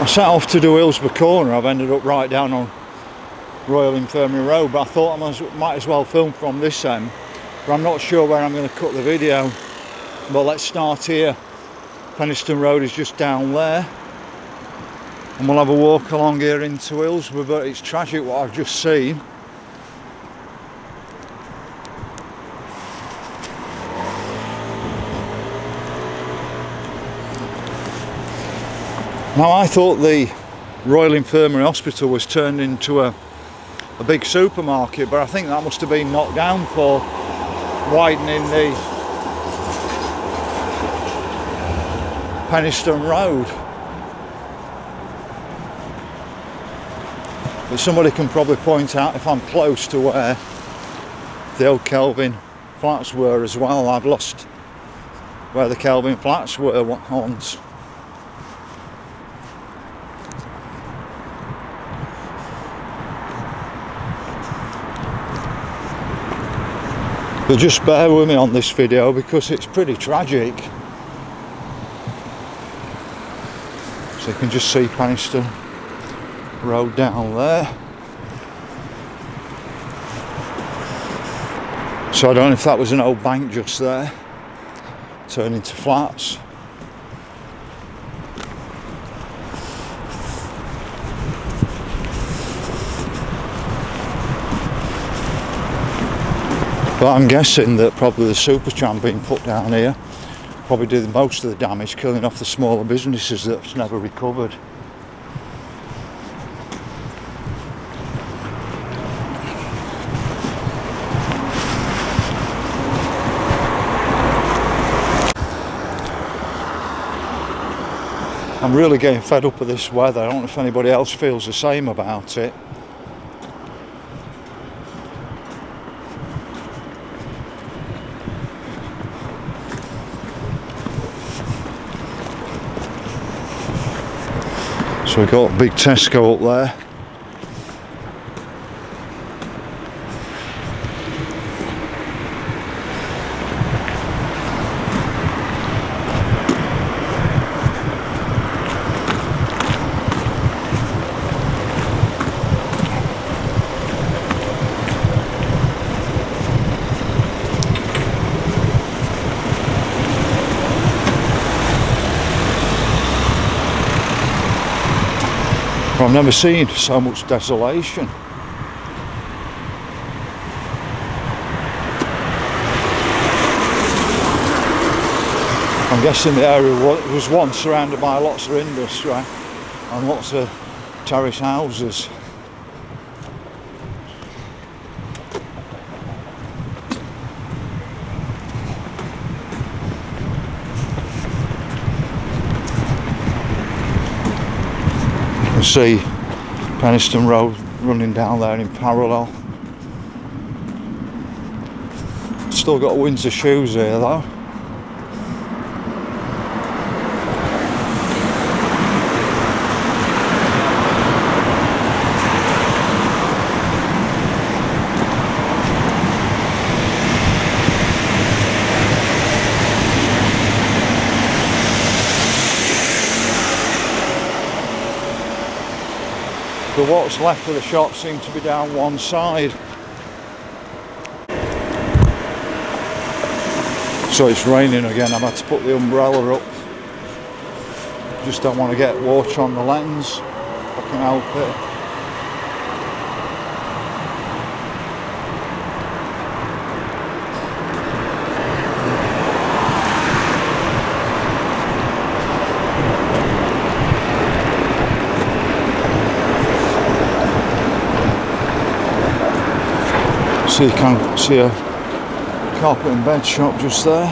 I set off to do Hillsborough Corner. I've ended up right down on Royal Infirmary Road, but I thought I might as well film from this end, but I'm not sure where I'm going to cut the video. But let's start here. Penistone Road is just down there, and we'll have a walk along here into Hillsborough. But it's tragic what I've just seen. Now, I thought the Royal Infirmary Hospital was turned into a big supermarket, but I think that must have been knocked down for widening the Penistone Road. But somebody can probably point out if I'm close to where the old Kelvin flats were as well. I've lost where the Kelvin flats were once. But just bear with me on this video because it's pretty tragic. So you can just see Penistone Road down there. So I don't know if that was an old bank just there, turned into flats. But I'm guessing that probably the super tram being put down here probably did most of the damage, killing off the smaller businesses that's never recovered. I'm really getting fed up with this weather. I don't know if anybody else feels the same about it. So we've got a big Tesco up there. I've never seen so much desolation. I'm guessing the area was once surrounded by lots of industry and lots of terrace houses. See Penistone Road running down there in parallel. Still got Windsor shoes here though. But what's left of the shop seems to be down one side. So it's raining again. I've had to put the umbrella up. Just don't want to get water on the lens if I can help it. So you can see a carpet and bed shop just there.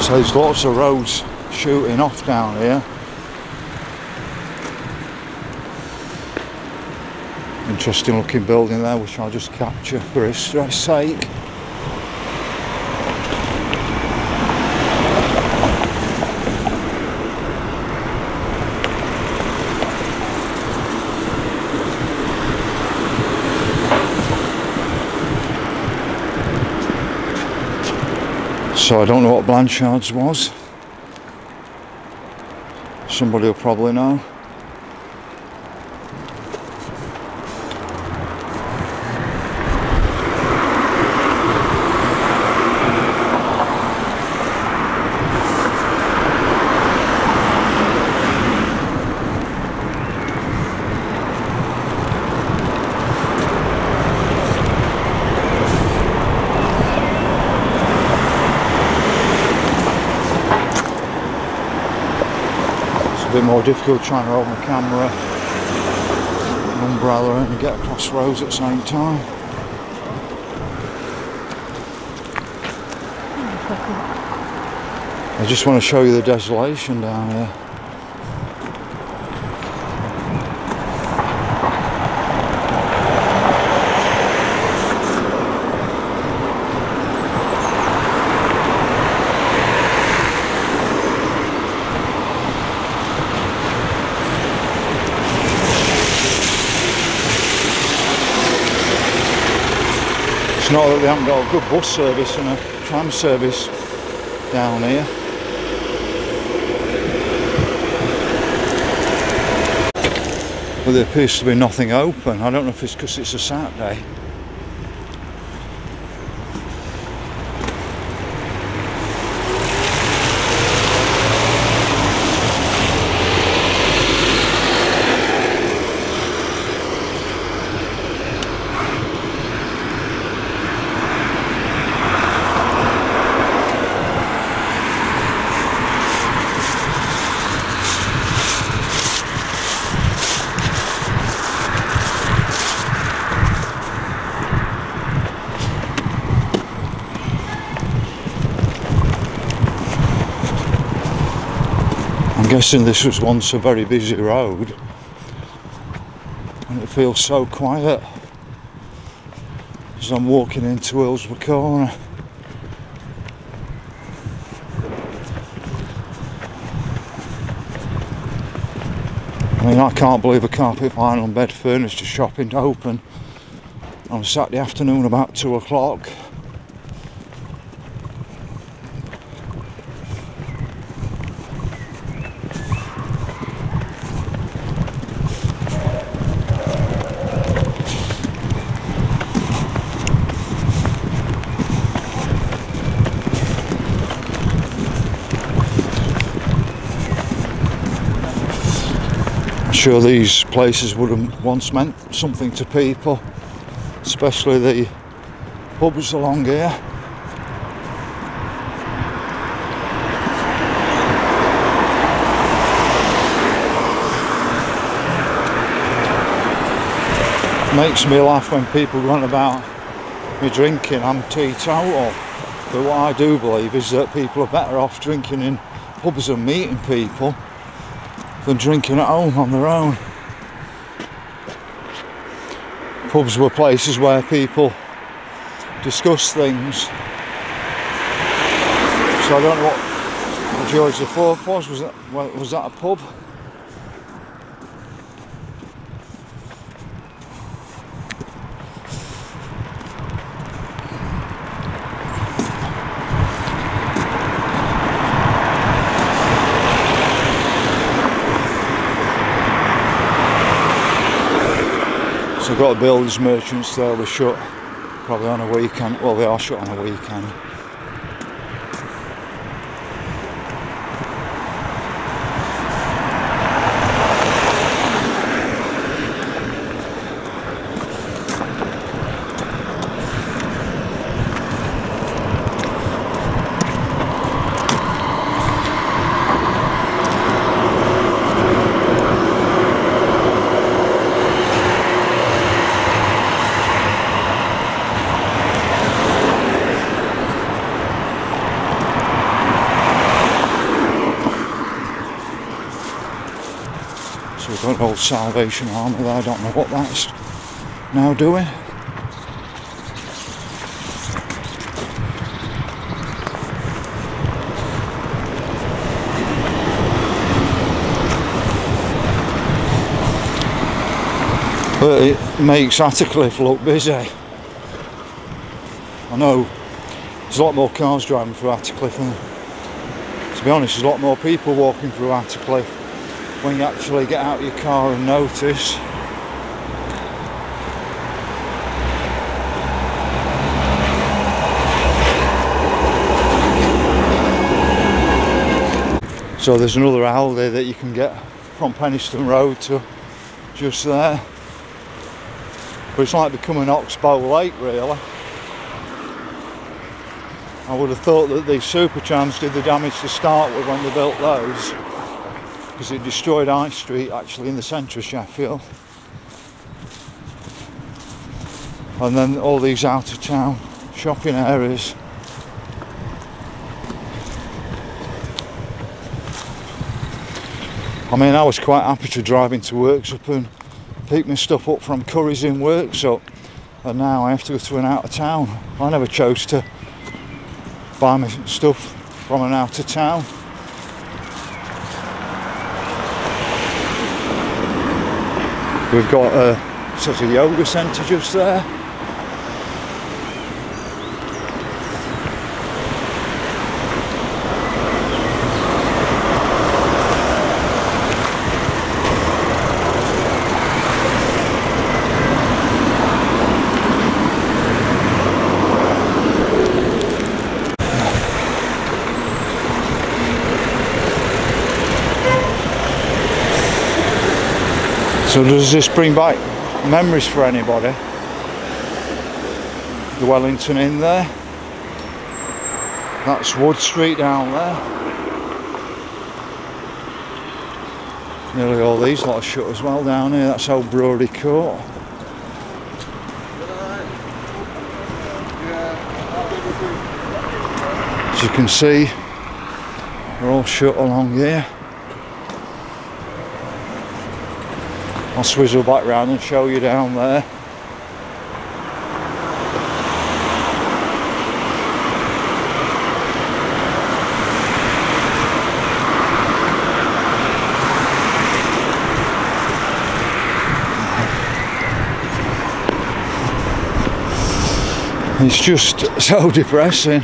So there's lots of roads shooting off down here. Interesting looking building there, which I'll just capture for history's sake. So I don't know what Blanchard's was. Somebody will probably know. A bit more difficult trying to hold my camera, an umbrella and get across roads at the same time. I just want to show you the desolation down here. It's not that they haven't got a good bus service and a tram service down here. But there appears to be nothing open. I don't know if it's because it's a Saturday. I'm guessing this was once a very busy road and it feels so quiet as I'm walking into Hillsborough Corner. I mean, I can't believe a carpet vinyl and bed furniture shop isn't open on a Saturday afternoon about 2 o'clock. I'm sure these places would have once meant something to people, especially the pubs along here. Makes me laugh when people run about me drinking. I'm teetotal, but what I do believe is that people are better off drinking in pubs and meeting people than drinking at home on their own. Pubs were places where people discuss things. So I don't know what George IV was. Was that a pub? So I've got the builders merchants there, they're shut probably on a weekend. Well, they are shut on a weekend. So we've got an old Salvation Army there, I don't know what that's now doing. But it makes Attercliffe look busy. I know there's a lot more cars driving through Attercliffe, and to be honest, there's a lot more people walking through Attercliffe when you actually get out of your car and notice. So there's another Aldi that you can get from Penistone Road to just there. But it's like becoming Oxbow Lake, really. I would have thought that these super trams did the damage to start with when they built those, because it destroyed High Street actually in the centre of Sheffield. And then all these out of town shopping areas. I mean, I was quite happy to drive into Worksop and pick my stuff up from Curry's in Worksop, and now I have to go to an out of town. I never chose to buy my stuff from an out of town. We've got a sort of yoga centre just there. So does this bring back memories for anybody? The Wellington Inn there. That's Wood Street down there. Nearly all these lot are shut as well down here. That's Old Brewery Court. As you can see, they're all shut along here. I'll swizzle back round and show you down there. It's just so depressing.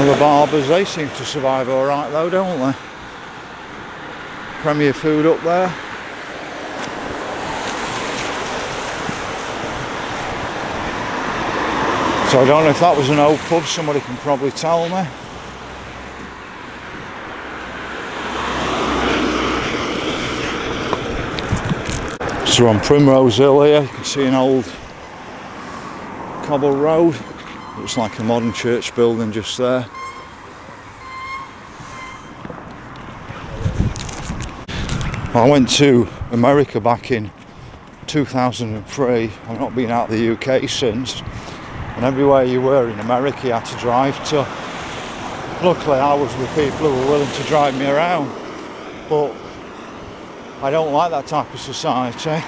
The barbers, they seem to survive alright though, don't they? Premier Food up there. So I don't know if that was an old pub, somebody can probably tell me. So on Primrose Hill here, you can see an old cobble road. Looks like a modern church building just there. I went to America back in 2003. I've not been out of the UK since, and everywhere you were in America you had to drive to. Luckily I was with people who were willing to drive me around, but I don't like that type of society.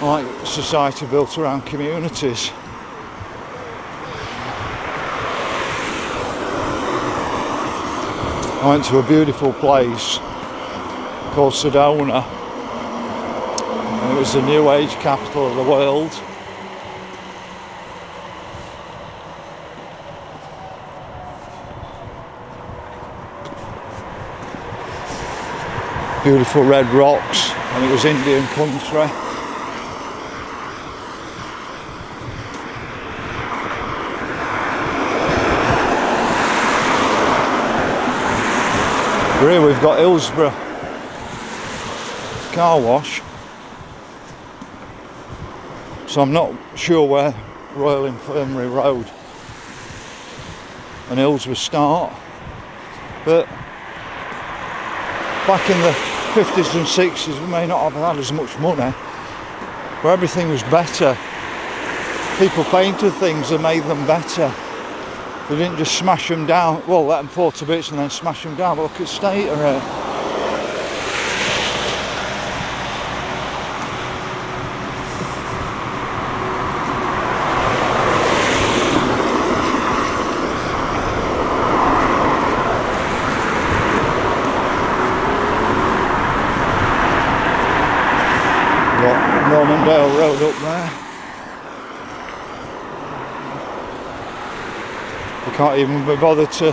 I like society built around communities. I went to a beautiful place called Sedona, and it was the New Age capital of the world. Beautiful red rocks, and it was Indian country. Here we've got Hillsborough car wash, so I'm not sure where Royal Infirmary Road and Hillsborough start, but back in the 50s and 60s we may not have had as much money, where everything was better. People painted things and made them better. They didn't just smash them down, well, let them fall to bits and then smash them down. But look at state of it. Ormondale Road up there. They can't even be bothered to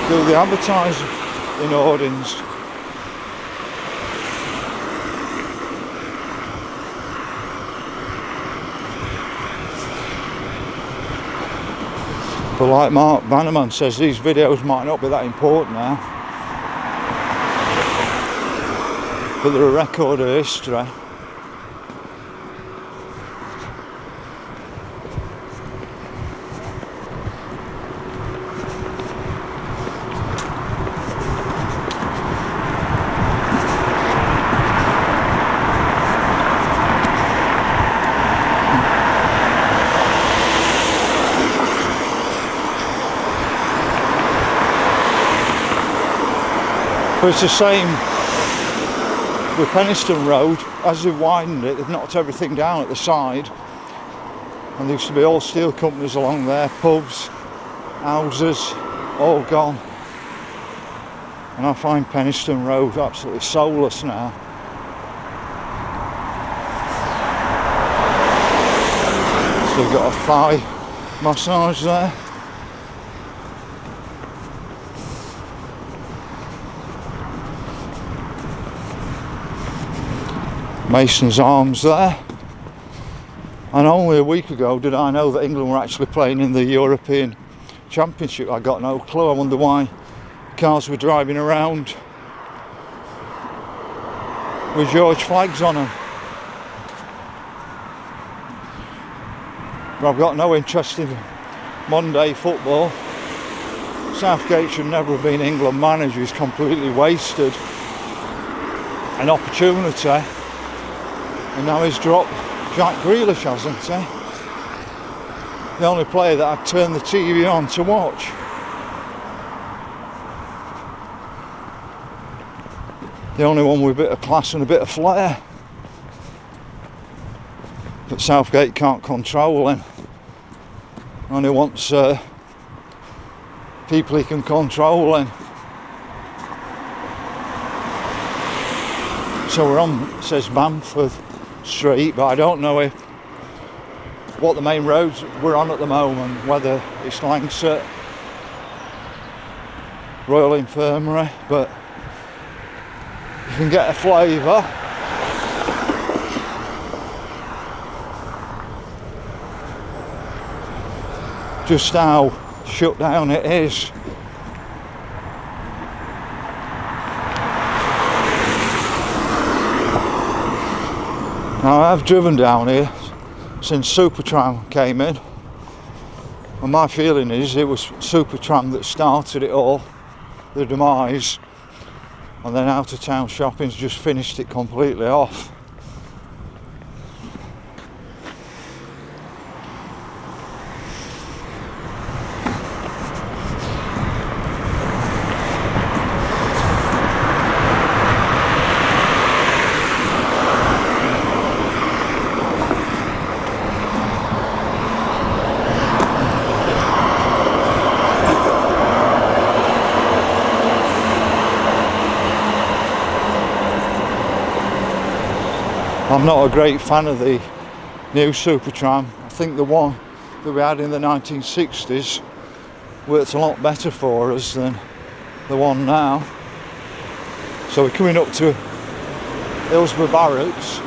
do the advertising in hoardings. But like Mark Bannerman says, these videos might not be that important now, but they're a record of history. But it's the same with Penistone Road. As they've widened it, they've knocked everything down at the side, and there used to be all steel companies along there, pubs, houses, all gone. And I find Penistone Road absolutely soulless now. So we've got a thigh massage there. Mason's Arms there. And only a week ago did I know that England were actually playing in the European Championship. I got no clue. I wonder why cars were driving around with George flags on them. But I've got no interest in Monday football. Southgate should never have been England manager. He's completely wasted an opportunity. And now he's dropped Jack Grealish, hasn't he? The only player that I'd turn the TV on to watch. The only one with a bit of class and a bit of flair. But Southgate can't control him. Only wants people he can control him. So we're on, says Bamford Street, but I don't know what the main roads we're on at the moment, whether it's Langsett, Royal Infirmary, but you can get a flavour. Just how shut down it is. Now I've driven down here since Supertram came in, and my feeling is it was Supertram that started it all, the demise, and then out of town shopping's just finished it completely off. I'm not a great fan of the new Supertram. I think the one that we had in the 1960s worked a lot better for us than the one now. So we're coming up to Hillsborough Barracks.